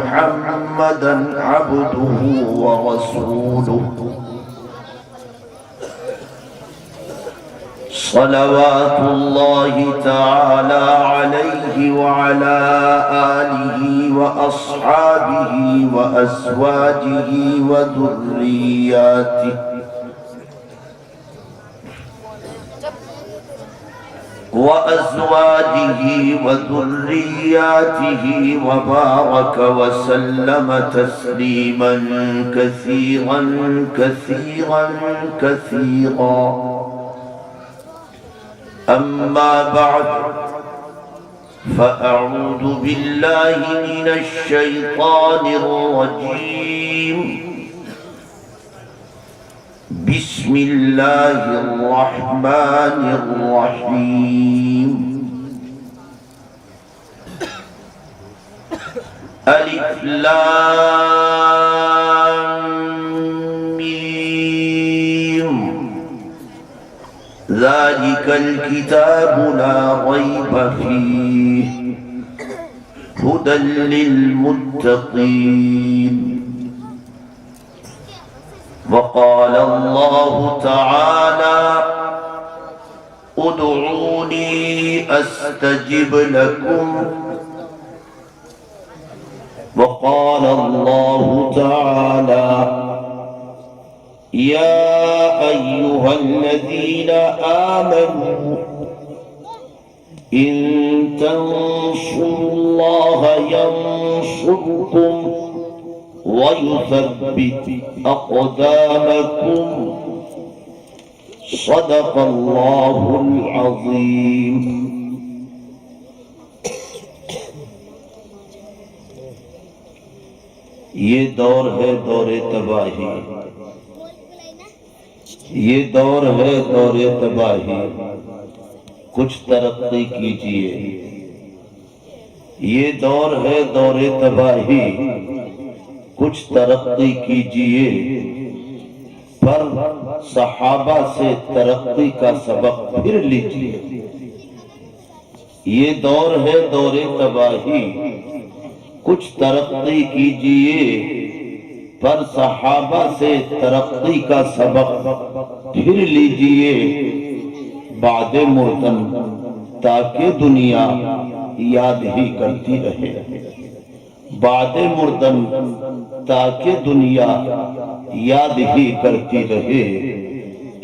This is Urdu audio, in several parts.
محمدا عبده ورسوله صلوات الله تعالى عليه وعلى آله وأصحابه وأزواجه وذرياته وبارك وسلم تسليما كثيرا كثيرا كثيرا. أما بعد فأعوذ بالله من الشيطان الرجيم. بسم الله الرحمن الرحيم. ألف لام ميم. ذلك الكتاب لا ريب فيه هدى للمتقين. وقال الله تعالى ادعوني أستجب لكم. وقال الله تعالى يا أيها الذين آمنوا إن تنصروا الله ينصركم ويثبت أقدامكم. صدق الله العظيم. یہ دور ہے دور تباہی، یہ دور ہے دور تباہی، کچھ ترقی کیجئے. یہ دور ہے دور تباہی، کچھ ترقی کیجئے. پر صحابہ سے ترقی کا سبق پھر لیجئے. یہ دور ہے دور تباہی، کچھ ترقی کیجئے. پر صحابہ سے ترقی کا سبق پھر لیجئے. بعد مردن تاکہ دنیا یاد ہی کرتی رہے. بعد مردن تاکہ دنیا یاد ہی کرتی رہے.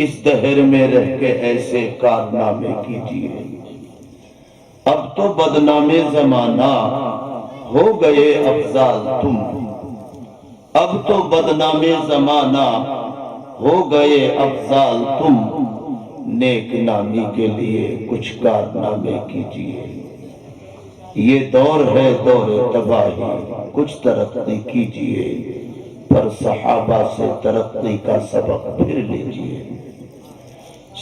اس دہر میں رہ کے ایسے کارنامے کیجئے. اب تو بدنام زمانہ ہو گئے افضال تم. اب تو بدنام زمانہ ہو گئے افضال تم. نیک نامی کے لیے کچھ کارنامے کیجئے. یہ دور ہے دور تباہی، کچھ ترقی کیجئے. پر صحابہ سے ترقی کا سبق پھر لیجئے.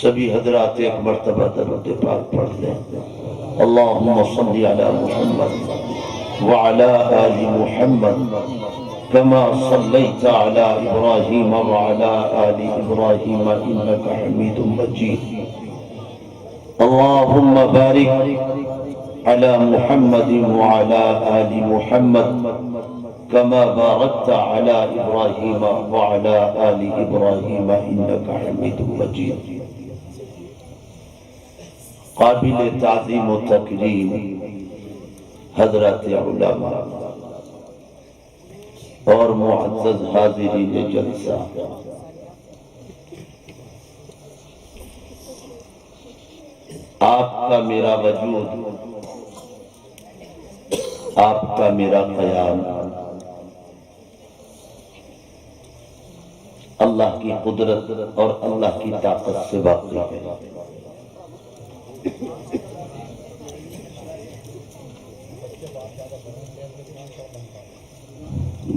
سبھی حضرات ایک مرتبہ درود پاک پڑھ لیں. اللہم صلی علی محمد وعلی آل محمد كما صليت على إبراهيم وعلى آل إبراهيم إنك حميد مجيد. اللهم بارك على محمد وعلى آل محمد كما باركت على إبراهيم وعلى آل إبراهيم إنك حميد مجيد. قابل تعظیم و تکریم حضرات علماء اور معزز حاضرین جلسہ، آپ کا میرا وجود، آپ کا میرا قیام اللہ کی قدرت اور اللہ کی طاقت سے واقع ہے.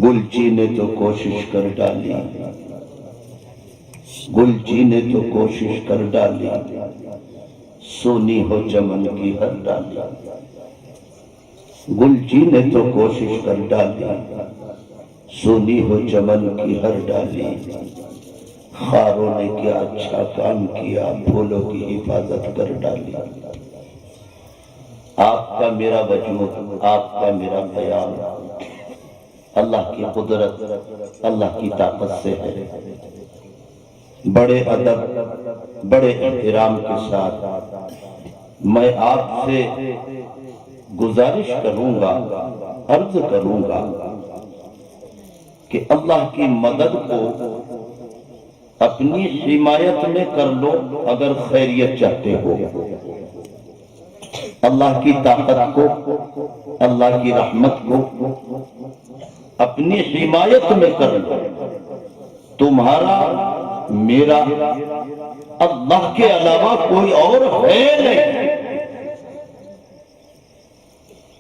گلچی نے تو کوشش کر ڈالی، گلچی نے تو کوشش کر ڈالی، سونی ہو چمن کی ہر ڈالی. گلچی نے تو کوشش کر ڈالی، سونی ہو چمن کی ہر ڈالی. خاروں نے کیا اچھا کام کیا، پھولوں کی حفاظت کر ڈالی. آپ کا میرا وجود، آپ کا میرا خیال اللہ کی قدرت اللہ کی طاقت سے ہے۔ بڑے ادب بڑے احترام کے ساتھ میں آپ سے گزارش کروں گا، عرض کروں گا کہ اللہ کی مدد کو اپنی حمایت میں کر لو اگر خیریت چاہتے ہو، اللہ کی طاقت کو اللہ کی رحمت کو اپنی حمایت میں کر لو۔ تمہارا میرا اللہ کے علاوہ کوئی اور ہے نہیں۔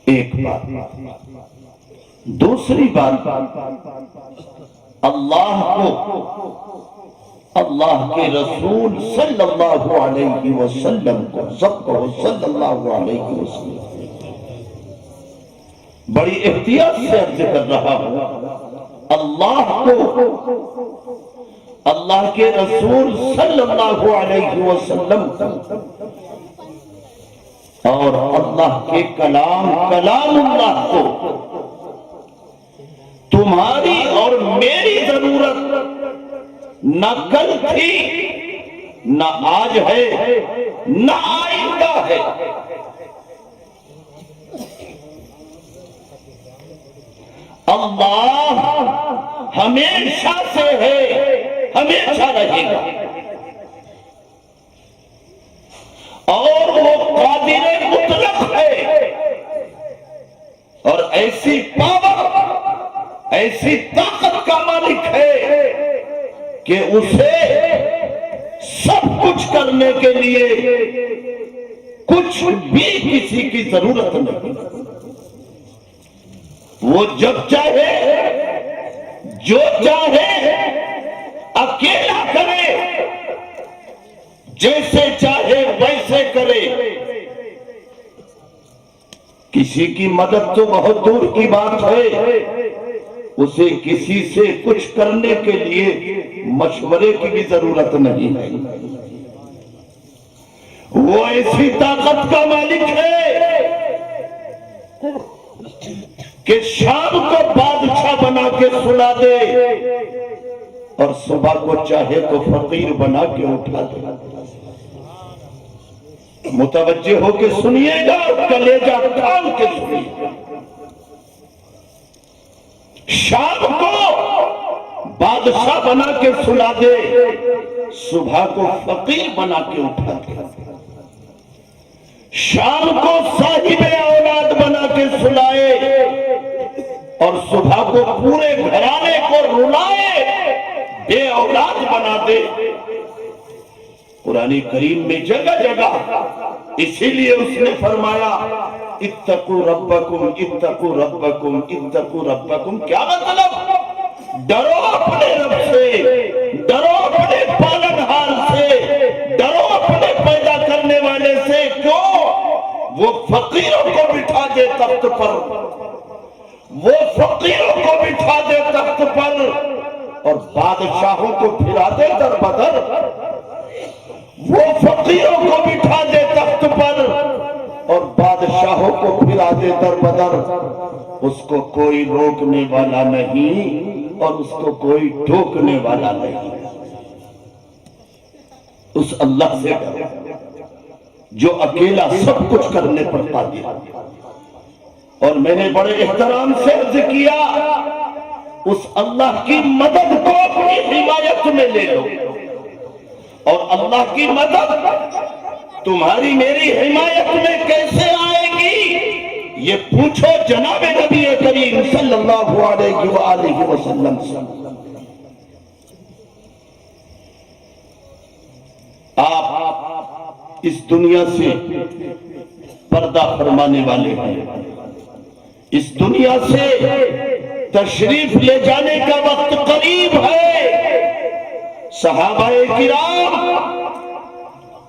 ایک بات۔ دوسری بات، اللہ کو اللہ کے رسول صلی اللہ علیہ وسلم کو سب کو صلی اللہ علیہ وسلم بڑی احتیاط سے عرض کر رہا ہوں، اللہ کو اللہ کے رسول صلی اللہ علیہ وسلم اور اللہ کے کلام اللہ کو تمہاری اور میری ضرورت نہ کل تھی، نہ آج ہے، نہ آئندہ ہے۔ اللہ ہمیشہ سے ہے، ہمیشہ رہے گا، اور وہ قادر مطلق ہے، اور ایسی پاور ایسی طاقت کا مالک ہے کہ اسے سب کچھ کرنے کے لیے کچھ بھی کسی کی ضرورت نہیں۔ وہ جب چاہے جو چاہے اکیلا کرے، جیسے چاہے ویسے کرے۔ کسی کی مدد تو بہت دور کی بات ہے، اسے کسی سے کچھ کرنے کے لیے مشورے کی بھی ضرورت نہیں ہے۔ وہ ایسی طاقت کا مالک ہے کہ شام کو بادشاہ بنا کے سلا دے اور صبح کو چاہے تو فقیر بنا کے اٹھا دے۔ متوجہ ہو کے سنیے گا، کلیجہ کھول کے سنیے۔ شام کو بادشاہ بنا کے سلا دے، صبح کو فقیر بنا کے اٹھا دے۔ شام کو صاحب اولاد بنا کے سلائے اور صبح کو پورے گھرانے کو رلائے، بے اولاد بنا دے۔ قرآن کریم میں جگہ جگہ اسی لیے اس نے فرمایا اتقوا ربکم اتقوا ربکم اتقوا ربکم۔ کیا مطلب؟ ڈرو اپنے رب سے، ڈرو اپنے پالنہار سے، ڈرو اپنے پیدا کرنے والے سے۔ کیوں؟ وہ فقیروں کو بٹھا دے تخت پر، وہ فقیروں کو بٹھا دے تخت پر اور بادشاہوں کو پھرا دے در بدر۔ وہ فقیروں کو بٹھا دے تخت پر اور بادشاہوں کو پھرا دے در بدر۔ اس کو کوئی روکنے والا نہیں اور اس کو کوئی ٹوکنے والا نہیں۔ اس اللہ سے ڈرو جو اکیلا سب کچھ کرنے پر قادر۔ اور میں نے بڑے احترام سے عرض کیا، اس اللہ کی مدد کو اپنی حمایت میں لے لو، اور اللہ کی مدد تمہاری میری حمایت میں کیسے آئے گی یہ پوچھو جناب نبی کریم صلی اللہ علیہ وآلہ وسلم سے۔ آپ اس دنیا سے پردہ فرمانے والے ہیں، اس دنیا سے تشریف لے جانے کا وقت قریب ہے۔ صحابہ کرام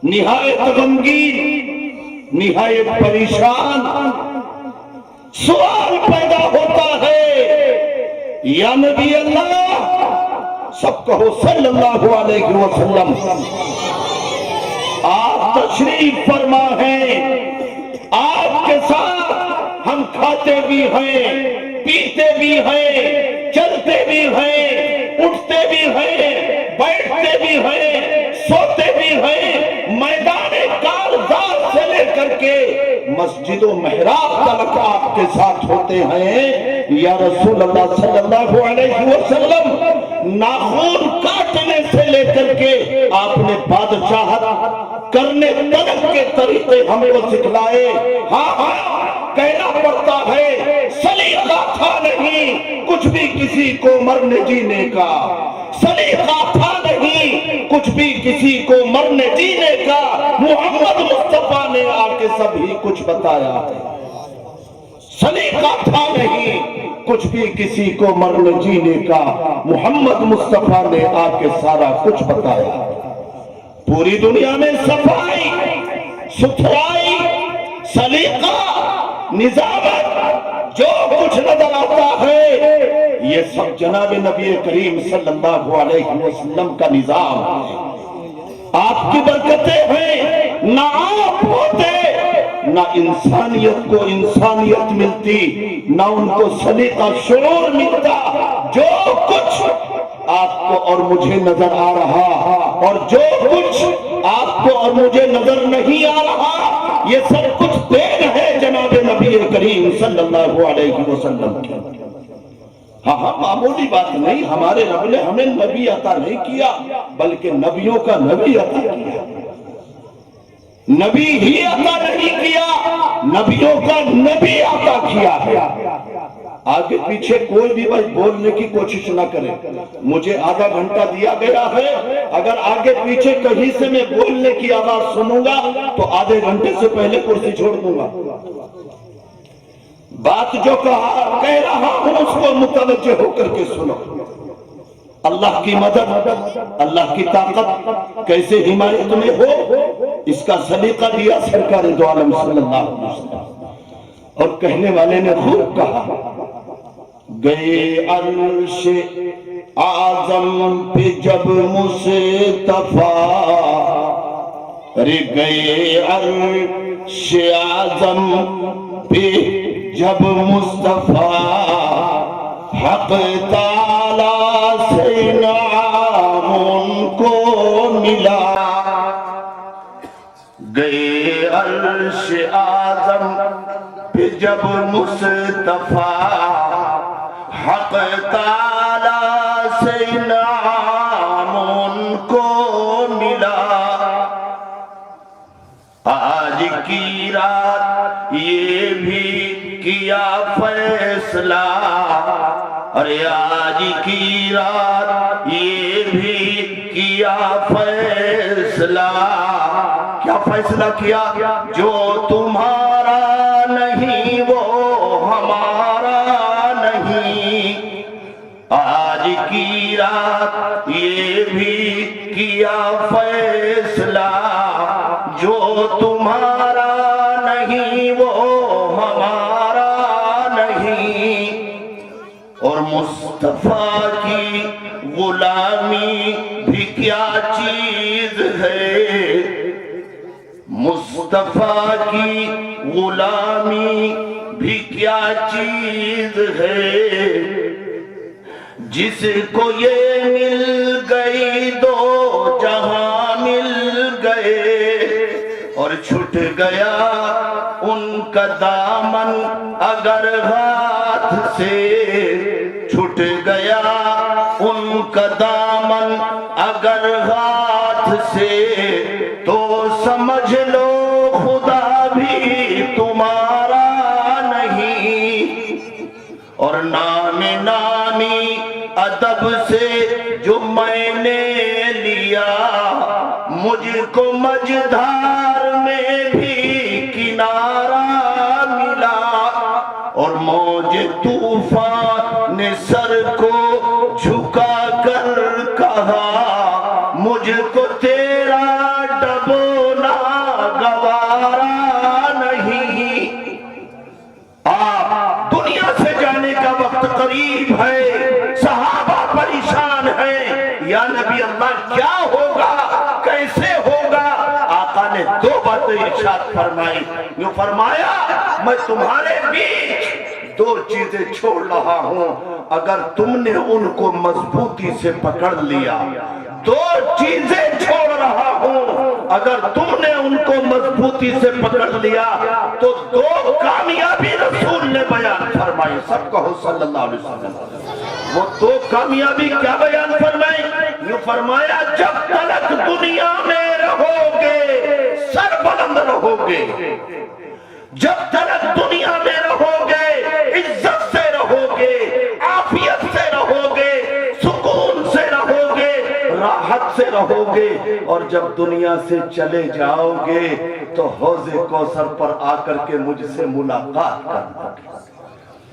نہایت غمگین، نہایت پریشان۔ سوال پیدا ہوتا ہے یا نبی اللہ، سب کہو صلی اللہ علیہ وسلم، آپ تشریف فرما ہیں، آپ کے ساتھ ہم کھاتے بھی ہیں، پیتے بھی ہیں، کے مسجد و محراب تلک آپ کے ساتھ ہوتے ہیں۔ یا رسول اللہ صلی اللہ علیہ وسلم، ناخن کاٹنے سے لے کر کے آپ نے بادشاہت کرنے تک کے طریقے ہمیں وہ سکھلائے۔ ہاں کہنا پڑتا ہے سلیقہ تھا نہیں کچھ بھی کسی کو مرنے جینے کا، سلیقہ تھا نہیں کچھ بھی کسی کو مرنے جینے کا، محمد مصطفیٰ نے آ کے سبھی کچھ بتایا ہے۔ سلیقہ تھا نہیں کچھ بھی کسی کو مرنے جینے کا، محمد مصطفیٰ نے آ کے سارا کچھ بتایا۔ پوری دنیا میں صفائی، ستھرائی، سلیقہ، نظامت جو کچھ نظر آتا ہے یہ سب جناب نبی کریم صلی اللہ علیہ وسلم کا نظام ہے۔ آپ کی برکتیں ہیں، نہ آپ ہوتے نہ انسانیت کو انسانیت ملتی، نہ ان کو سلیقہ شعور ملتا۔ جو کچھ آپ کو اور مجھے نظر آ رہا اور جو کچھ آپ کو اور مجھے نظر نہیں آ رہا، یہ سب کچھ دین ہے جناب نبی کریم صلی اللہ علیہ وسلم کی۔ ہاں معمولی بات نہیں، ہمارے رب نے ہمیں نبی عطا نہیں کیا بلکہ نبیوں کا نبی عطا کیا۔ نبی ہی عطا نہیں کیا، نبیوں کا نبی عطا کیا ہے۔ آگے پیچھے کوئی بھی بھائی بولنے کی کوشش نہ کرے، مجھے آدھا گھنٹہ دیا گیا ہے، اگر آگے پیچھے کہیں سے میں بولنے کی آواز سنوں گا تو آدھے گھنٹے سے پہلے کرسی چھوڑ دوں گا۔ بات جو کہہ رہا ہوں اس کو متوجہ ہو کر کے سنو۔ اللہ کی مدد، اللہ کی طاقت کیسے حمایت میں ہو، اس کا سلیقہ دیا سرکار دو عالم صلی اللہ علیہ وسلم۔ اور کہنے والے نے خوب کہا، گئے عرش اعظم پہ جب مصطفیٰ، ارے گئے عرش اعظم پہ جب مصطفیٰ، حق تعالیٰ سے نام ان کو ملا۔ گئے عرش اعظم پہ جب مصطفیٰ، حق تعالیٰ سے نام ان کو ملا۔ آج کی رات یہ بھی کیا فیصلہ، ارے آج کی رات یہ بھی کیا فیصلہ۔ کیا فیصلہ کیا؟ جو تمہارا نہیں وہ ہمارا نہیں۔ آج کی رات یہ بھی کیا فیصلہ، جو تمہارا نہیں وہ ہمارا نہیں۔ اور مصطفیٰ کی غلامی بھی کیا چیز ہے، مصطفیٰ کی غلامی بھی کیا چیز ہے۔ جس کو یہ مل گئی دو جہاں مل گئے، اور چھٹ گیا ان کا دامن اگر ہاتھ سے، چھٹ گیا ان کا دامن اگر ہاتھ سے، تو سمجھ لو خدا بھی تمہارا نہیں۔ اور نام نامی ادب سے جو میں نے لیا، مجھ کو مجدھار میں بھی کنارہ ملا۔ اور موج طوفان نے سر کو جھکا کر کہا، مجھ کو تیرا ڈبونا گوارا نہیں۔ دنیا سے جانے کا وقت قریب ہے، صحابہ پریشان ہیں، یا نبی اللہ کیا ہوگا، کیسے ہوگا؟ آقا نے دو باتیں ارشاد فرمائی، یوں فرمایا میں تمہارے بیچ دو چیزیں چھوڑ رہا ہوں، اگر تم نے ان کو مضبوطی سے پکڑ لیا، دو چیزیں چھوڑ رہا ہوں اگر تم نے ان کو مضبوطی مضبوطی سے پکڑ لیا تو دو کامیابی رسول نے بیان فرمائی. سب کہو صلی اللہ علیہ وسلم. وہ دو کامیابی کیا بیان فرمائی؟ یہ فرمایا جب تک دنیا میں رہو گے سر بلند رہو گے، جب تک دنیا میں رہو گے عزت سے رہو گے، عافیت سے رہو گے، سکون سے رہو گے، راحت سے رہو گے. اور جب دنیا سے چلے جاؤ گے تو حوض کوثر پر آ کر کے مجھ سے ملاقات کرنا.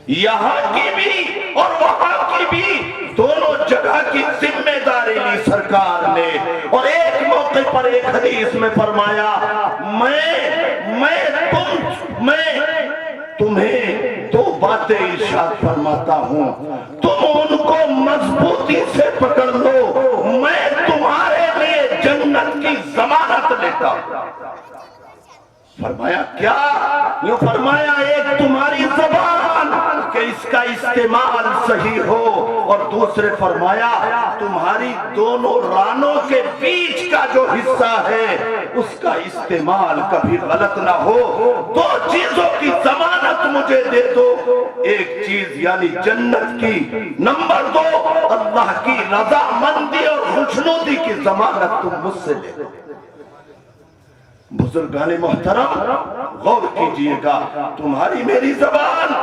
یہاں کی بھی اور وہاں کی بھی دونوں جگہ کی ذمہ داری لی سرکار نے. اور ایک موقع پر ایک حدیث میں فرمایا میں تمہیں دو باتیں ارشاد فرماتا ہوں، تم ان کو مضبوطی سے پکڑ لو، میں تمہارے لیے جنت کی ضمانت لیتا ہوں. فرمایا کیا؟ یہ فرمایا ایک تمہاری زبان کہ اس کا استعمال صحیح ہو، اور دوسرے فرمایا تمہاری دونوں رانوں کے بیچ کا جو حصہ ہے اس کا استعمال کبھی غلط نہ ہو. دو چیزوں کی ضمانت مجھے دے دو، ایک چیز یعنی جنت کی، نمبر دو اللہ کی رضا مندی اور خوشنودی کی ضمانت تم مجھ سے لے دو. بزرگان محترم غور کیجئے گا، تمہاری میری زبان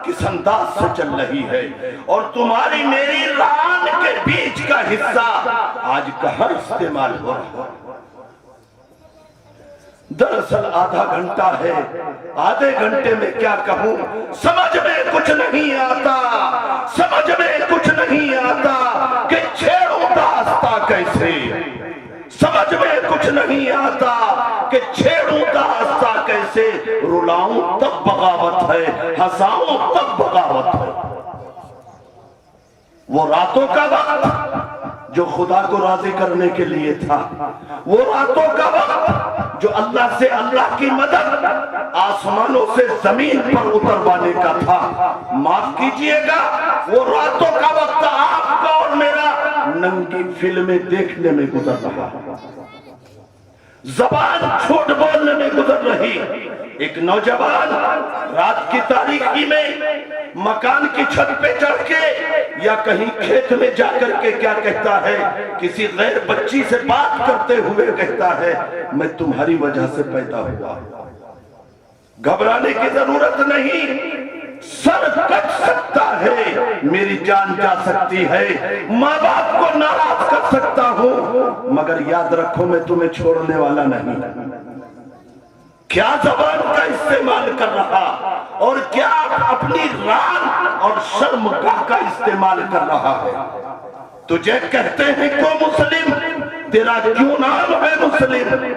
کس انداز سے چل رہی ہے اور تمہاری میری ران کے بیچ کا حصہ آج کہاں استعمال ہو رہا ہے. دراصل آدھا گھنٹہ ہے، آدھے گھنٹے میں کیا کہوں سمجھ میں کچھ نہیں آتا، سمجھ میں کچھ نہیں آتا کہ چھیڑوں داستہ کیسے، سمجھ میں کچھ نہیں آتا کہ چھیڑوں داستہ کیسے، رلاؤں تب بغاوت ہے، ہنساؤں تب بغاوت ہے. وہ راتوں کا وقت جو خدا کو راضی کرنے کے لیے تھا، وہ راتوں کا وقت جو اللہ سے اللہ کی مدد آسمانوں سے زمین پر اتروانے کا تھا، معاف کیجئے گا وہ راتوں کا وقت آپ کا اور میرا ننگی فلمیں دیکھنے میں گزر رہا، زبان جھوٹ بولنے میں گزر رہی. ایک نوجوان رات کی تاریکی میں مکان کی چھت پہ چڑھ کے یا کہیں کھیت میں جا کر کے کیا کہتا ہے، کسی غیر بچی سے بات کرتے ہوئے کہتا ہے میں تمہاری وجہ سے پیدا ہوا. گھبرانے کی ضرورت نہیں، سر کٹ سکتا ہے، میری جان جا سکتی ہے، ماں باپ کو ناراض کر سکتا ہوں، مگر یاد رکھو میں تمہیں چھوڑنے والا نہیں. کیا زبان کا استعمال کر رہا اور کیا اپنی ران اور شرمگاہ کا استعمال کر رہا ہے. تجھے کہتے ہیں کو مسلم، تیرا کیوں نام ہے مسلم؟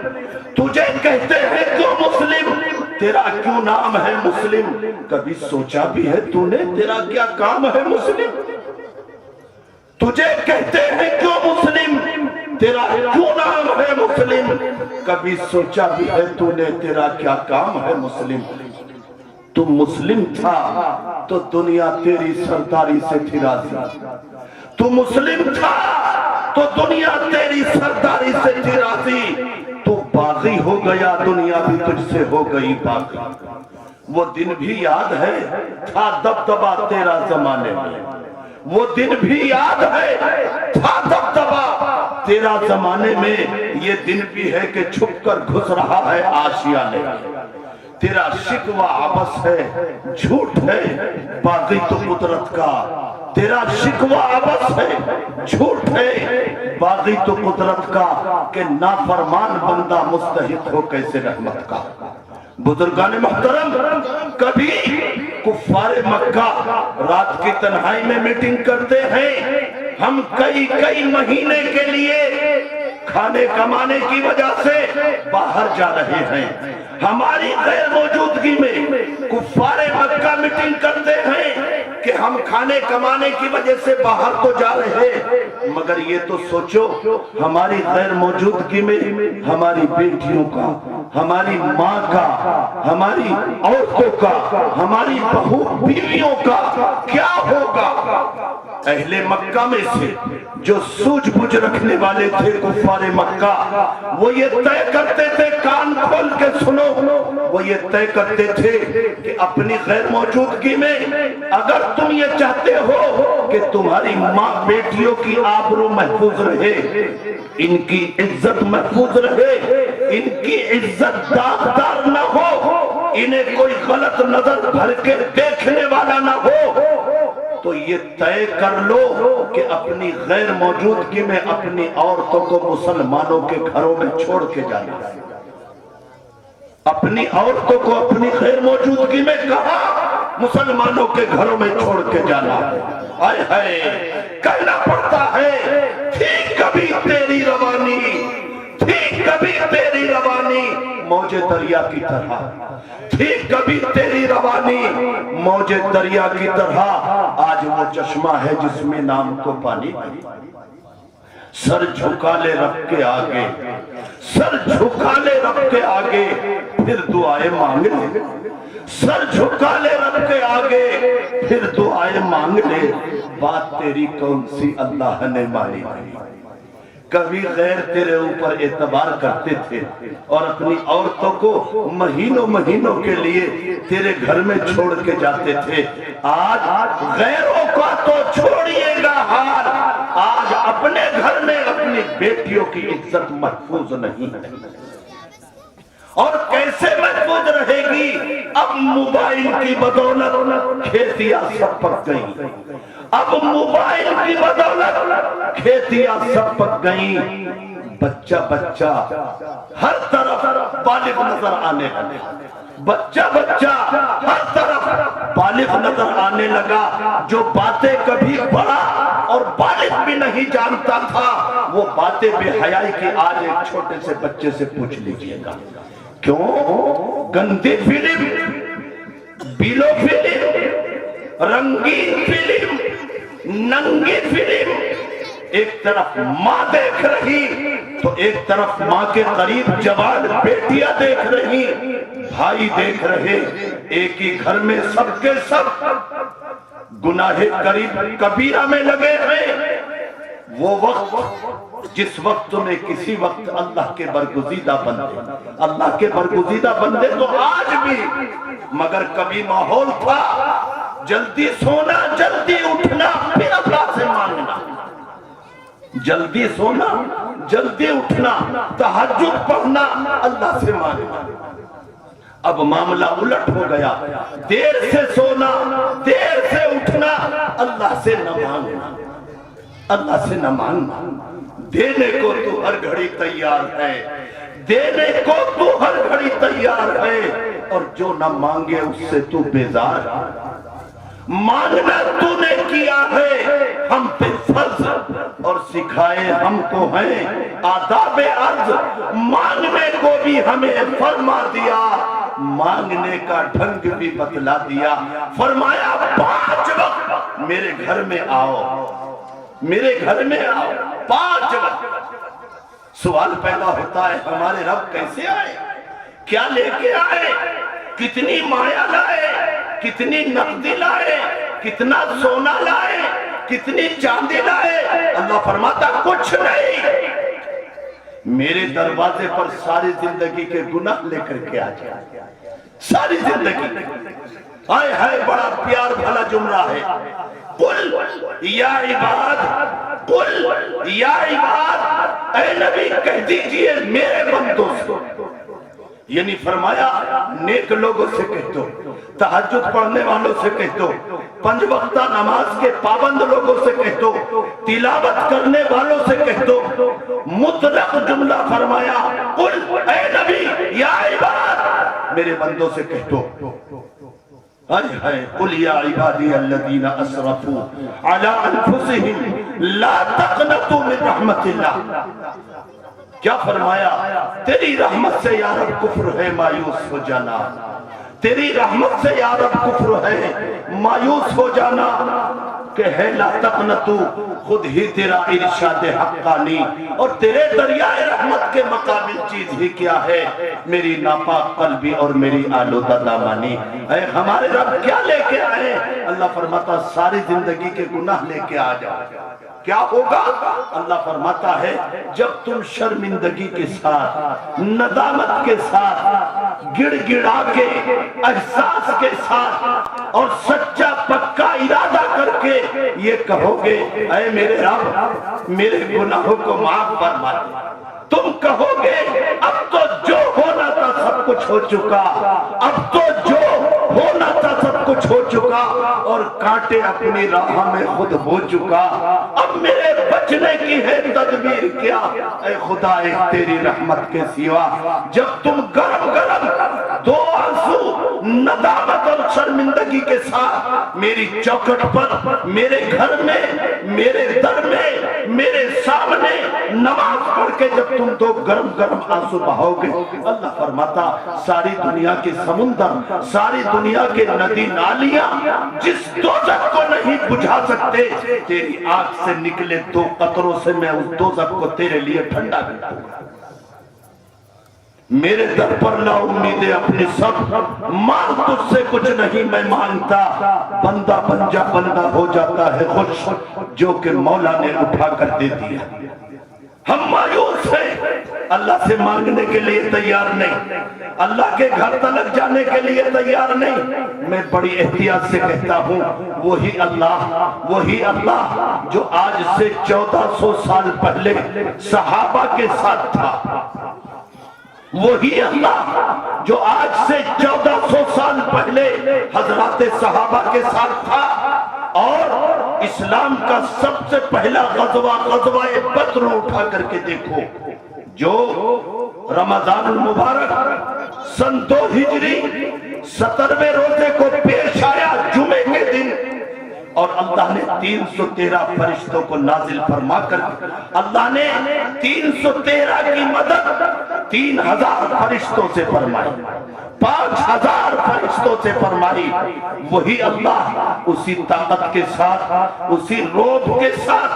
تجھے کہتے ہیں کو مسلم، تیرا کیوں نام ہے مسلم؟ کبھی سوچا بھی ہے تو نے تیرا کیا کام ہے مسلم؟ تجھے کہتے ہیں کیوں مسلم، تیرا کیوں نام ہے مسلم؟ کبھی سوچا بھی ہے تو نے تیرا کیا کام ہے مسلم؟ تم مسلم تھا تو دنیا تیری سرداری سے تھی راضی، تو مسلم تھا تو دنیا تیری سرداری سے تھی راضی. تو باغی ہو گیا دنیا بھی تجھ سے ہو گئی باغی. وہ دن بھی یاد ہے تھا دبدبا تیرا زمانے میں، وہ دن بھی یاد ہے تھا دبدبا تیرا زمانے میں، یہ دن بھی ہے کہ چھپ کر گھس رہا ہے آشیانے. تیرا شکوہ عبث ہے، جھوٹ ہے، باغی تو قدرت کا. تیرا شکوہ عبث ہے، جھوٹ ہے، باغی تو قدرت کا، کہ نافرمان بندہ مستحق ہو کیسے رحمت کا. بزرگان محترم، کبھی کفار مکہ رات کی تنہائی میں میٹنگ کرتے ہیں، ہم کئی مہینے کے لیے کھانے کمانے کی وجہ سے باہر جا رہے ہیں، ہماری غیر موجودگی میں کفار مکہ میٹنگ کرتے ہیں، کہ ہم کھانے کمانے کی وجہ سے باہر تو جا رہے، مگر یہ تو سوچو ہماری غیر موجودگی میں ہماری بیٹیوں کا، ہماری ماں کا، ہماری عورتوں کا، ہماری بہو بیویوں کا کیا ہوگا۔ اہل مکہ میں سے جو سوجھ بوجھ رکھنے والے تھے کفار مکہ، وہ یہ طے کرتے تھے، کان کھول کے سنو، وہ یہ طے کرتے تھے کہ اپنی غیر موجودگی میں اگر تم یہ چاہتے ہو کہ تمہاری ماں بیٹیوں کی آبرو محفوظ رہے، ان کی عزت محفوظ رہے، ان کی عزت داغدار نہ ہو، انہیں کوئی غلط نظر بھر کے دیکھنے والا نہ ہو، تو یہ طے کر لو کہ اپنی غیر موجودگی میں اپنی عورتوں کو مسلمانوں کے گھروں میں چھوڑ کے جانا۔ اپنی عورتوں کو اپنی غیر موجودگی میں کہا مسلمانوں کے گھروں میں چھوڑ کے جانا۔ آئے ہائے کہنا پڑتا ہے تھی کبھی تیری روانی، تھی کبھی تیری روانی موج دریا کی طرح، تھی کبھی تیری روانی موج دریا کی طرح، آج وہ چشمہ ہے جس میں نام کو پانی۔ سر جھکا لے رب کے آگے، سر جھکا لے رب کے آگے، پھر دعائیں مانگ لے، سر جھکا لے رب کے آگے، پھر دعائیں مانگ لے، بات تیری کون سی اللہ نے مانی۔ کبھی غیر تیرے اوپر اعتبار کرتے تھے اور اپنی عورتوں کو مہینوں مہینوں کے لیے تیرے گھر میں چھوڑ کے جاتے تھے، آج غیروں کا تو چھوڑیے گا حال، آج اپنے گھر میں اپنی بیٹیوں کی عزت محفوظ نہیں ہے۔ اور کیسے محفوظ رہے گی؟ اب موبائل کی بدولت کھیتیاں سب پک گئیں، اب موبائل کی بدولت کھیتیاں سب پک گئیں، بچہ بچہ ہر طرف بالغ نظر آنے لگا، بچہ بچہ ہر طرف بالغ نظر آنے لگا، جو باتیں کبھی بڑا اور بالغ بھی نہیں جانتا تھا وہ باتیں بے حیائی کی آج ایک چھوٹے سے بچے سے پوچھ لیجئے گا۔ کیوں؟ گندی فلم، بیلو فلم، رنگین فلم، ننگی فلم، ایک طرف ماں دیکھ رہی تو ایک طرف ماں کے قریب جوان بیٹیاں دیکھ رہی، بھائی دیکھ رہے، ایک ہی گھر میں سب کے سب گناہ کبیرہ میں لگے ہیں۔ وہ وقت جس وقت تمہیں کسی وقت اللہ کے برگزیدہ بندے، اللہ کے برگزیدہ بندے تو آج بھی، مگر کبھی ماحول تھا جلدی سونا جلدی اٹھنا پھر اللہ سے مانگنا، جلدی سونا جلدی اٹھنا تہجد پڑھنا اللہ سے مانگنا۔ اب معاملہ الٹ ہو گیا، دیر سے سونا دیر سے اٹھنا اللہ سے نہ مانگنا، اللہ سے نہ مانگنا۔ دینے کو تو ہر گھڑی تیار ہے، دینے کو تو ہر گھڑی تیار ہے، اور جو نہ مانگے اس سے تو بیزار ہے۔ مانگنا تو نے کیا ہے ہم پہ فرض، اور سکھائے ہم کو ہیں آداب عرض، مانگنے کو بھی ہمیں فرما دیا، مانگنے کا ڈھنگ بھی بتلا دیا، فرمایا 5 وقت میرے گھر میں آؤ، میرے گھر میں آؤ 5 وقت۔ سوال پیدا ہوتا ہے ہمارے رب کیسے آئے، کیا لے کے آئے، کتنی مایا لائے، کتنی نقدی لائے، کتنا سونا لائے، کتنی چاندی لائے؟ اللہ فرماتا کچھ نہیں، میرے دروازے پر ساری زندگی کے گناہ لے کر کے آ جائے، ساری زندگی۔ آئے ہائے بڑا پیار بھلا جملہ ہے، قل یا عباد، قل یا عباد، اے نبی کہہ دیجئے میرے بندوں سے، یعنی فرمایا نیک لوگوں سے کہہ دو، تہجد پڑھنے والوں سے کہہ دو، 5 وقتہ نماز کے پابند لوگوں سے کہہ دو، تلاوت کرنے والوں سے کہہ دو، مطلق جملہ فرمایا قل اے نبی یا عباد میرے بندوں سے کہہ دو۔ قل یا عبادی الذین اسرفوا علی انفسہم لا تقنطوا من رحمت اللہ، کیا فرمایا؟ تیری رحمت سے یا رب کفر ہے مایوس ہو جانا، تیری رحمت سے یا رب کفر ہے، مایوس ہو جانا کہ ہے لا تقنطو، خود ہی تیرا ارشاد حقانی، اور تیرے دریائے رحمت کے مقابل چیز ہی کیا ہے؟ میری ناپاک قلبی اور میری آلودہ دامانی۔ اے ہمارے رب کیا لے کے آئے؟ اللہ فرماتا ساری زندگی کے گناہ لے کے آ جاؤ۔ کیا ہوگا؟ اللہ فرماتا ہے جب تم شرمندگی کے ساتھ، ندامت کے ساتھ، گڑ گڑا کے، احساس کے ساتھ اور سچا پکا ارادہ کر کے یہ کہو گے اے میرے رب میرے گناہوں کو معاف فرما دے، تم کہو گے اب تو جو ہونا تھا سب کچھ ہو چکا، اب تو جو ہونا تھا سب کچھ ہو چکا، اور کانٹے اپنی راہ میں خود ہو چکا، اب میرے بچنے کی ہے تدبیر کیا؟ اے خدا ایک تیری رحمت کے سوا جب تم گرم گرم دو آنسو ندامت اور شرمندگی کے ساتھ میری چوکھٹ پر، میرے گھر میں، میرے در میں، میرے سامنے نماز پڑھ کے جب تم تو گرم گرم آنسو بہاؤ گے، اللہ فرماتا ساری دنیا کے سمندر، ساری دنیا کے ندی نالیاں جس دوزخ کو نہیں بجھا سکتے، تیری آنکھ سے نکلے دو قطروں سے میں اس دوزخ کو تیرے لیے ٹھنڈا کر دوں گا۔ میرے در پر لا امیدیں اپنی سب، مانگ تجھ سے کچھ نہیں میں مانگتا، بندہ بن جا بندہ ہو جاتا ہے خوش جو کہ مولا نے اٹھا کر دے دیا۔ ہم مایوس ہیں، اللہ سے مانگنے کے لیے تیار نہیں، اللہ کے گھر تلک جانے کے لیے تیار نہیں۔ میں بڑی احتیاط سے کہتا ہوں وہی اللہ جو آج سے 1400 سال پہلے صحابہ کے ساتھ تھا، وہی اللہ جو آج سے 1400 سال پہلے حضرات صحابہ کے ساتھ تھا، اور اسلام کا سب سے پہلا غزوہ بدر اٹھا کر کے دیکھو جو رمضان المبارک سن 2 ہجری 17ویں روزے کو پیش آیا جمعے کے دن، اور اللہ نے 313 فرشتوں کو نازل فرما کر اللہ نے 313 کی مدد 3000 فرشتوں سے فرمائی، 5000 فرشتوں سے فرمائی۔ وہی اللہ اسی طاقت کے ساتھ، اسی روب کے ساتھ،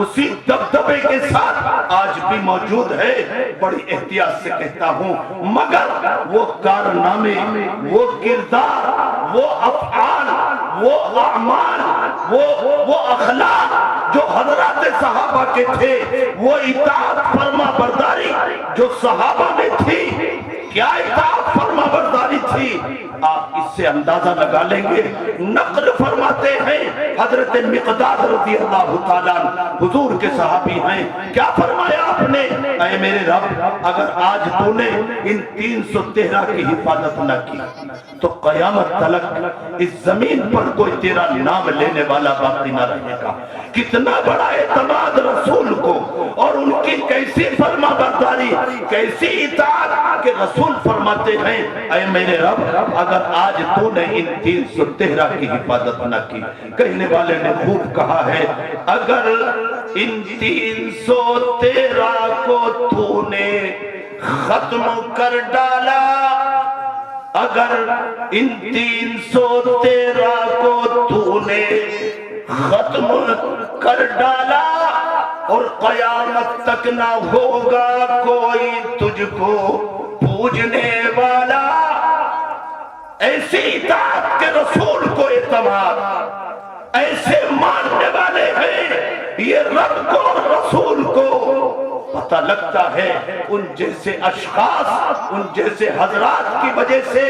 اسی دبدبے کے ساتھ آج بھی موجود ہے۔ بڑی احتیاط سے کہتا ہوں مگر وہ کارنامے، وہ کردار، وہ افعال، وہ اعمال، وہ اخلاق جو حضرات صحابہ کے تھے، وہ اطاعت فرما برداری جو صحابہ میں تھی، کیا اطاعت فرما برداری تھی، آپ اس سے اندازہ لگا لیں گے۔ نقل فرماتے ہیں حضرت مقداد رضی اللہ تعالیٰ حضور کے صحابی ہیں، کیا فرمایا آپ نے؟ اے میرے رب اگر آج تو نے ان 313 کی حفاظت نہ کی تو قیامت تلک اس زمین پر کوئی تیرا نام لینے والا باقی نہ رہے گا۔ کتنا بڑا اعتماد رسول کو، اور ان کی کیسی فرما برداری، کیسی اطاعت کہ رسول فرماتے ہیں اے میرے رب اگر آج تو نے ان 313 کی حفاظت نہ کی، کہنے والے نے خوب کہا ہے اگر ان 313 کو تو نے ختم کر ڈالا، اگر ان 313 کو تو نے ختم کر ڈالا اور قیامت تک نہ ہوگا کوئی تجھ کو پوجنے والا، ایسی اطاعت کے رسول کو اعتماد، ایسے ماننے والے ہیں یہ رب کو رسول کو۔ پتہ لگتا ہے ان جیسے اشخاص، ان جیسے حضرات کی وجہ سے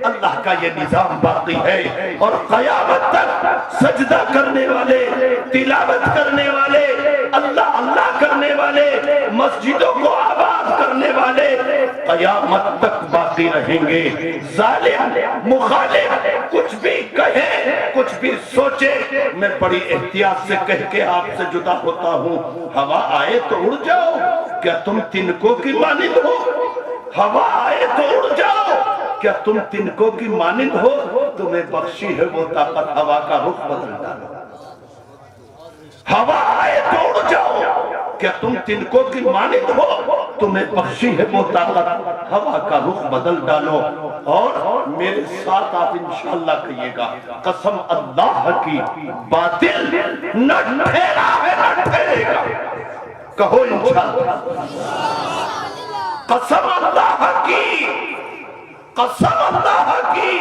اللہ کا یہ نظام باقی ہے، اور قیامت تک سجدہ کرنے والے، تلاوت کرنے والے، اللہ اللہ کرنے والے، مسجدوں کو آباد کرنے والے قیامت تک باقی رہیں گے۔ ظالم مخالف کچھ بھی کہے، کچھ بھی سوچے، میں بڑی احتیاط سے کہہ کے آپ سے جدا ہوتا ہوں، ہوا آئے تو اڑ جاؤ، کیا تم تنکوں کی مانند ہو؟ ہوا آئے تو اڑ جاؤ، کیا تم تنکوں کی مانند ہو؟ تمہیں بخشی ہے وہ طاقت ہوا کا رخ بدل ڈالو۔ ہوا آئے تو اڑ جاؤ، کیا تم تنکوں کی مانند ہو؟ تمہیں بخشی ہے وہ طاقت ہوا کا رخ بدل ڈالو۔ اور میرے ساتھ آپ انشاءاللہ کہیے گا، قسم اللہ کی باطل نہ ٹھہرا ہے نہ ٹھہرے گا، کہو انشاءاللہ، قسم اللہ کی، قسم اللہ کی،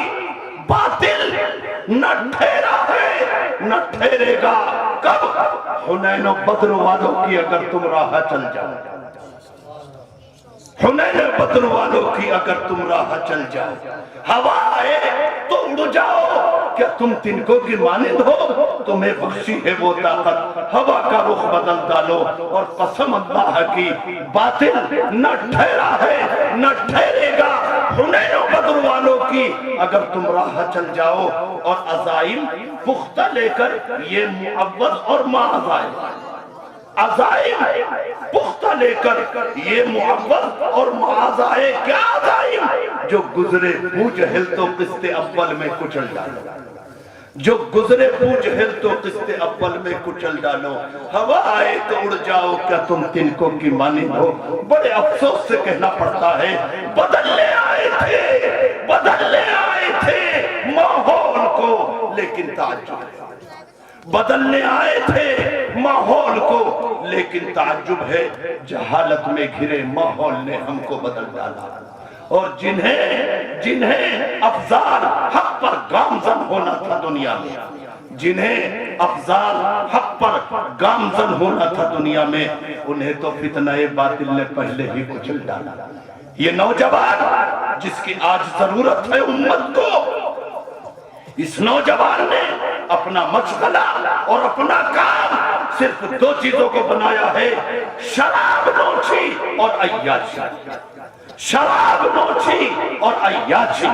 باطل نہ ٹھہرا ہے نہ ٹھہرے گا۔ کب؟ حنین و بدر والوں کی اگر تم راہ چل جاؤ، حنین و بدر والوں کی اگر تم راہ چل جاؤ، ہوا آئے تو اڑ جاؤ، کیا تم تنکوں کی مانند ہو؟ تمہیں بخشی ہے وہ طاقت، ہوا کا رخ بدل ڈالو، اور قسم اللہ کی باطل نہ ٹھہرا ہے نہ ٹھہرے گا۔ حنین و بدر والوں کی اگر تم راہ چل جاؤ، اور عزائم پختہ لے کر یہ معوض اور معاذ آئے، عزائم پختہ لے کر یہ معوض اور معاذ آئے، کیا عزائم؟ جو گزرے بو جہل تو قسط اول میں کچل ڈالو، جو گزرے بو جہل تو قسط اول میں کچل ڈالو، ہوا آئے تو اڑ جاؤ، کیا تم تنکوں کی مانند ہو؟ بڑے افسوس سے کہنا پڑتا ہے، بدلنے آئے تھے ماحول کو، لیکن تعجب ہے، بدلنے آئے تھے ماحول کو، لیکن تعجب ہے جہالت میں گھرے ماحول نے ہم کو بدل ڈالا۔ اور جنہیں افضال حق پر گامزن ہونا تھا دنیا میں، جنہیں افضال حق پر گامزن ہونا تھا دنیا میں، انہیں تو فتنہ باطل نے پہلے ہی کچل ڈالا۔ یہ نوجوان جس کی آج ضرورت ہے امت کو، اس نوجوان نے اپنا مشغلہ اور اپنا کام صرف دو چیزوں کو بنایا ہے، شراب نوشی اور عیاشی، شراب نوشی اور عیاشی۔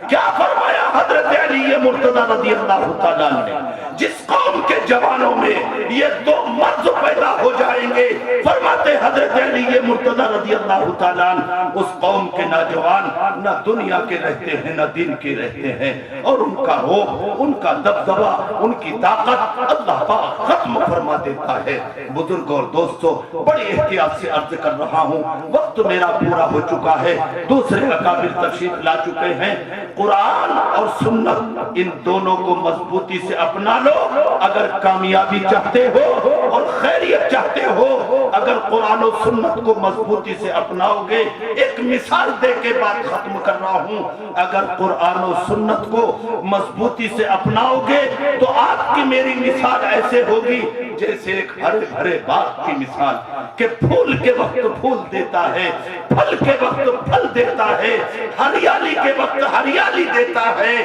کیا فرمایا حضرت علی مرتضی رضی اللہ تعالیٰ نے؟ جس قوم کے جوانوں میں یہ دو مرض پیدا ہو جائیں گے، فرماتے حضرت علی مرتضی رضی اللہ تعالیٰ، اس قوم کے نوجوان نہ دنیا کے رہتے ہیں نہ دین کے رہتے ہیں، اور ان کا روح، ان کا دبدبہ، ان کی طاقت اللہ پاک ختم فرما دیتا ہے۔ بزرگ اور دوستو، بڑی احتیاط سے عرض کر رہا ہوں، وقت میرا پورا ہو چکا ہے، دوسرے اکابر تشریف لا چکے ہیں۔ قرآن اور سنت، ان دونوں کو مضبوطی سے اپنا لو اگر کامیابی چاہتے ہو اور خیریت چاہتے ہو۔ اگر قرآن و سنت کو مضبوطی سے اپناؤ گے، ایک مثال دے کے بات ختم کر رہا ہوں، اگر قرآن و سنت کو مضبوطی سے اپناؤ گے تو آپ کی میری مثال ایسے ہوگی جیسے ایک ہرے بھرے باغ کی مثال، کہ پھول کے وقت پھول دیتا ہے، پھل کے وقت پھل دیتا ہے، ہریالی کے وقت ہریالی دیتا ہے۔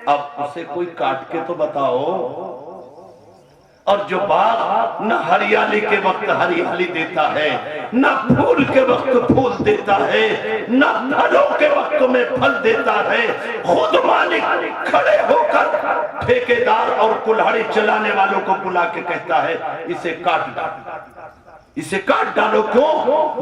اب اسے کوئی کاٹ کے تو بتاؤ۔ اور جو باغ نہ ہریالی کے وقت ہریالی دیتا ہے، نہ پھول کے وقت پھول دیتا ہے، نہ پھلوں کے وقت میں پھل دیتا ہے، خود مالک کھڑے ہو کر ٹھیکیدار اور کلہڑی چلانے والوں کو بلا کے کہتا ہے اسے کاٹ ڈالو، اسے کاٹ ڈالو۔ کیوں؟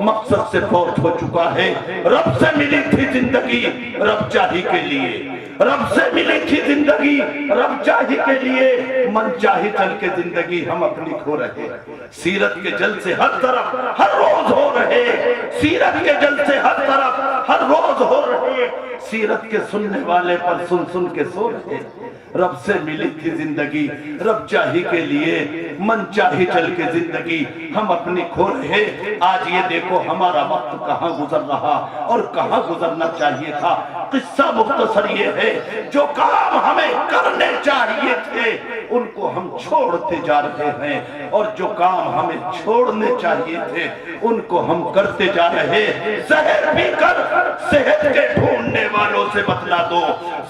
مقصد سے فوت ہو چکا ہے۔ رب سے ملی تھی زندگی رب چاہی کے لیے، رب سے ملی تھی زندگی رب چاہی کے لیے، من چاہی چل کے زندگی ہم اپنی کھو رہے، سیرت کے جلسے ہر طرف ہر روز ہو رہے، سیرت کے جلسے ہر طرف ہر روز ہو رہے، سیرت کے سننے والے پر سن سن کے سو رہے۔ رب سے ملی تھی زندگی رب چاہی کے لیے، من چاہی چل کے زندگی ہم اپنی کھو رہے۔ آج یہ دیکھو ہمارا وقت کہاں گزر رہا اور کہاں گزرنا چاہیے تھا۔ قصہ مختصر یہ ہے، جو کام ہمیں کرنے چاہیے تھے ان کو ہم چھوڑتے جا رہے ہیں، اور جو کام ہمیں چھوڑنے چاہیے تھے ان کو ہم کرتے جا رہے۔ زہر پی کر صحت کے ڈھونڈنے والوں سے بتلا دو،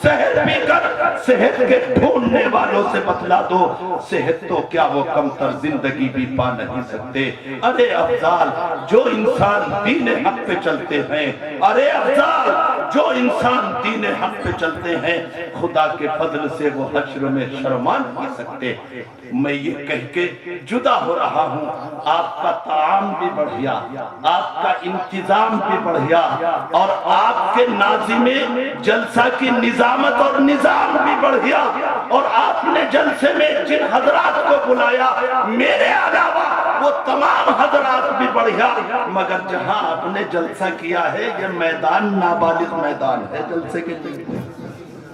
زہر پی کر صحت کے ڈھونڈنے والوں سے بتلا دو، صحت تو کیا وہ کم تر زندگی بھی پا نہیں سکتے۔ ارے افضال جو انسان دین حق پہ چلتے ہیں، ارے افضال جو انسان دین حق پہ چلتے ہیں، خدا کے فضل سے وہ حشر میں شرما نہیں سکتے۔ میں یہ کہہ کے جدا ہو رہا ہوں، آپ کا طعام بھی بڑھیا، آپ کا انتظام بھی بڑھیا، اور آپ کے ناظم جلسہ کی نظامت اور نظام بھی بڑھیا، اور آپ نے جلسے میں جن حضرات کو بلایا میرے علاوہ وہ تمام حضرات بھی بڑھیا، مگر جہاں آپ نے جلسہ کیا ہے یہ میدان نابالغ میدان ہے جلسے کے لیے،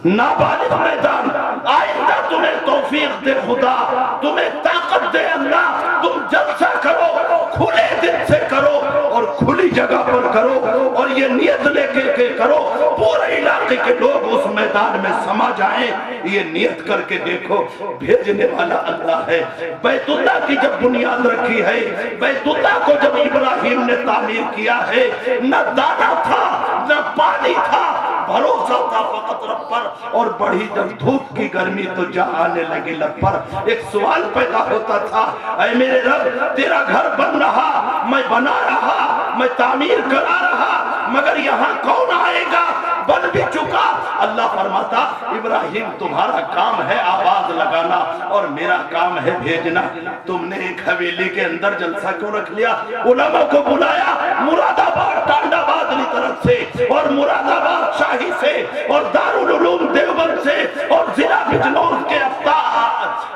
نابالغ میدان۔ آئندہ تمہیں توفیق دے خدا، تمہیں طاقت دے اللہ، تم جلسہ کرو، کھلے دل سے کرو اور کھلی جگہ پر کرو، اور یہ نیت لے کے کرو پورے علاقے کے لوگ اس میدان میں سما جائیں۔ یہ نیت کر کے دیکھو، بھیجنے والا اللہ ہے۔ بیت اللہ کی جب بنیاد رکھی ہے، بیت اللہ کو جب ابراہیم نے تعمیر کیا ہے، نہ دانا تھا نہ پانی تھا، بھروسہ تھا فقط رب پر، اور بڑھی جب دھوپ کی گرمی تو جا آنے لگے لب پر۔ ایک سوال پیدا ہوتا تھا، اے میرے رب تیرا گھر بن رہا، میں بنا رہا، میں تعمیر کرا رہا، مگر یہاں کون آئے گا؟ بن بھی چکا۔ اللہ فرماتا ابراہیم تمہارا کام ہے آواز لگانا اور میرا کام ہے بھیجنا۔ تم نے ایک حویلی کے اندر جلسہ کیوں رکھ لیا؟ علماء کو بلایا مراد آباد ٹانڈا بادلی طرف سے اور مراد آباد شاہی سے اور دارالعلوم دیوبند سے اور ضلع بجنور کے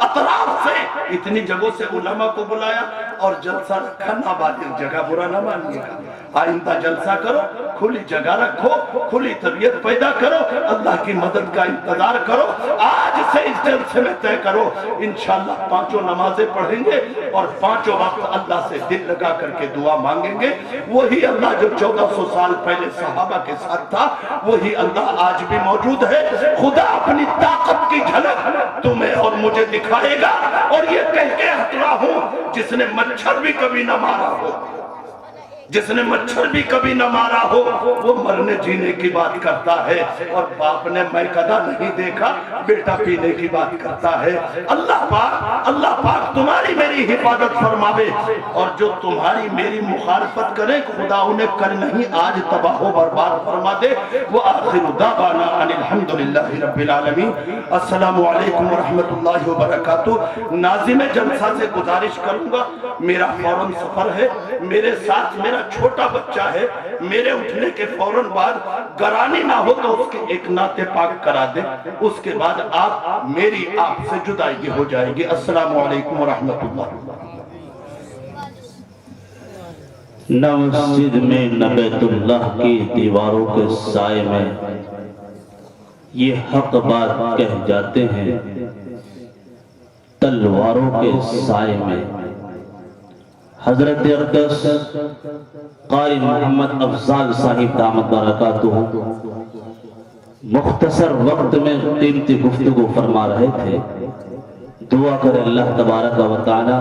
اطراف سے، اتنی جگہوں سے علماء کو بلایا اور جلسہ رکھا۔ نابالغ جگہ برا نہ مانیے گا، آئندہ جلسہ کرو، کھلی جگہ رکھو، کھلی طبیعت پیدا کرو، اللہ کی مدد کا انتظار کرو۔ آج سے اس جلسے میں طے کرو انشاءاللہ 5 نمازیں پڑھیں گے اور 5 وقت اللہ سے دل لگا کر کے دعا مانگیں گے۔ وہی اللہ جو 1400 سال پہلے صحابہ کے ساتھ تھا، وہی اللہ آج بھی موجود ہے۔ خدا اپنی طاقت کی جھلک تمہیں اور مجھے دکھائے گا، اور یہ کہہ کے ہٹلا ہوں جس نے مچھر بھی کبھی نہ مارا ہو، جس نے مچھر بھی کبھی نہ مارا ہو، وہ مرنے جینے کی بات کرتا ہے، اور باپ نے میں کدا نہیں دیکھا بیٹا پینے کی بات کرتا ہے۔ اللہ پاک تمہاری میری حفاظت فرماوے، اور جو تمہاری میری مخالفت کرے خدا انہیں کل نہیں آج تباہ و برباد فرما دے۔ وآخر دعوانا ان الحمدللہ رب العالمین۔ السلام علیکم ورحمۃ اللہ وبرکاتہ۔ ناظم جلسہ سے گزارش کروں گا، میرا فوراً سفر ہے، میرے ساتھ میرا چھوٹا بچہ ہے، میرے اٹھنے کے فوراً بعد گرانی نہ ہو تو اس کے ایک نعت پاک کرا دے، اس کے بعد میری آپ سے جدائی ہو جائے گی۔ السلام علیکم ورحمۃ اللہ۔ نہ مسجد میں نہ بیت اللہ کی دیواروں کے سائے میں یہ حق بات کہہ جاتے ہیں تلواروں کے سائے میں۔ حضرت اقدس قاری محمد افضال صاحب دامت برکاتہ مختصر وقت میں قیمتی گفتگو فرما رہے تھے۔ دعا کرے اللہ تبارک و تعالی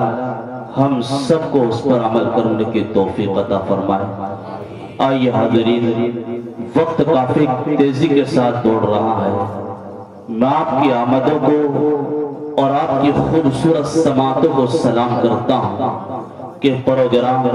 ہم سب کو اس پر عمل کرنے کی توفیق عطا فرمائے۔ آئیے حاضرین، وقت کافی تیزی کے ساتھ دوڑ رہا ہے، میں آپ کی آمدوں کو اور آپ کی خوبصورت سماعتوں کو سلام کرتا ہوں کہ پروگرام